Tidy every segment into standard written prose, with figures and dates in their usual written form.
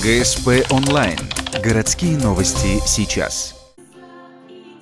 ГСП онлайн. Городские новости сейчас.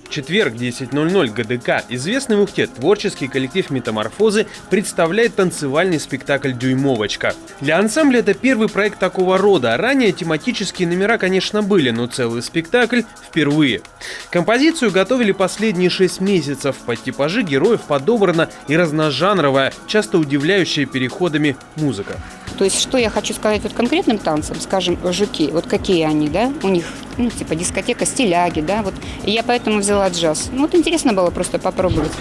Четверг, 10:00 ГДК. Известный в Ухте творческий коллектив «Метаморфозы» представляет танцевальный спектакль «Дюймовочка». Для ансамбля это первый проект такого рода. Ранее тематические номера, конечно, были, но целый спектакль впервые. Композицию готовили последние 6 месяцев. Под типажи героев подобрана и разножанровая, часто удивляющая переходами музыка. То есть, что я хочу сказать вот конкретным танцам, скажем, жуки, вот какие они, да, у них, типа дискотека, стиляги, да, вот, и я поэтому взяла джаз. Вот интересно было просто попробовать.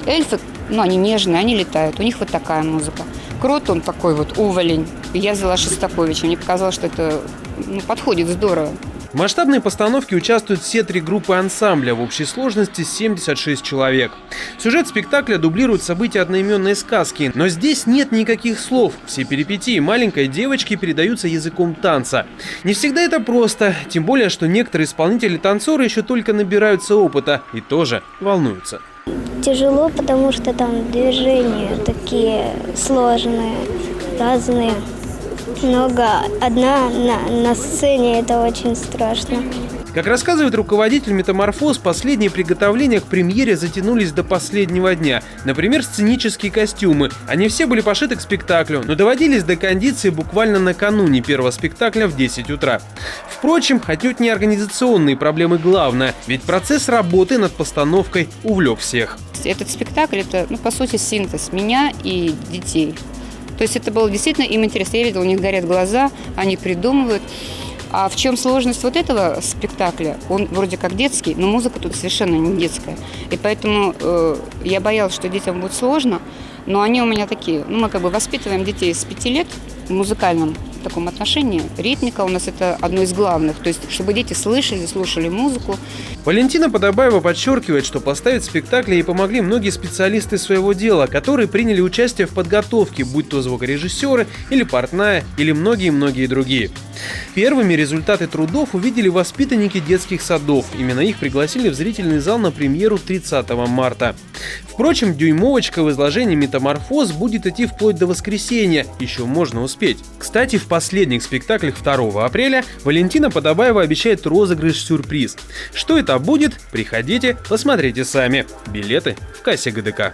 Эльфы, они нежные, они летают, у них вот такая музыка. Крот, он такой вот уволень, и я взяла Шостаковича, мне показалось, что это, подходит здорово. В масштабной постановке участвуют все 3 группы ансамбля, в общей сложности 76 человек. Сюжет спектакля дублирует события одноименной сказки, но здесь нет никаких слов. Все перипетии маленькой девочки передаются языком танца. Не всегда это просто, тем более, что некоторые исполнители-танцоры еще только набираются опыта и тоже волнуются. Тяжело, потому что там движения такие сложные, разные. Много. Одна на сцене, это очень страшно. Как рассказывает руководитель «Метаморфоз», последние приготовления к премьере затянулись до последнего дня. Например, сценические костюмы. Они все были пошиты к спектаклю, но доводились до кондиции буквально накануне первого спектакля в 10 утра. Впрочем, отнюдь не организационные проблемы главное, ведь процесс работы над постановкой увлек всех. Этот спектакль – это, по сути, синтез меня и детей. То есть это было действительно им интересно. Я видела, у них горят глаза, они придумывают. А в чем сложность вот этого спектакля? Он вроде как детский, но музыка тут совершенно не детская. И поэтому я боялась, что детям будет сложно. Но они у меня такие. Мы воспитываем детей с 5 лет в музыкальном таком отношении. Ритмика у нас это одно из главных. То есть, чтобы дети слышали, слушали музыку. Валентина Подобаева подчеркивает, что поставить спектакль ей помогли многие специалисты своего дела, которые приняли участие в подготовке, будь то звукорежиссеры или портная, или многие-многие другие. Первыми результаты трудов увидели воспитанники детских садов. Именно их пригласили в зрительный зал на премьеру 30 марта. Впрочем, «Дюймовочка» в изложении «Метаморфоз» будет идти вплоть до воскресенья. Еще можно успеть. Кстати, в последних спектаклях 2 апреля Валентина Подобаева обещает розыгрыш-сюрприз. Что это будет? Приходите, посмотрите сами. Билеты в кассе ГДК.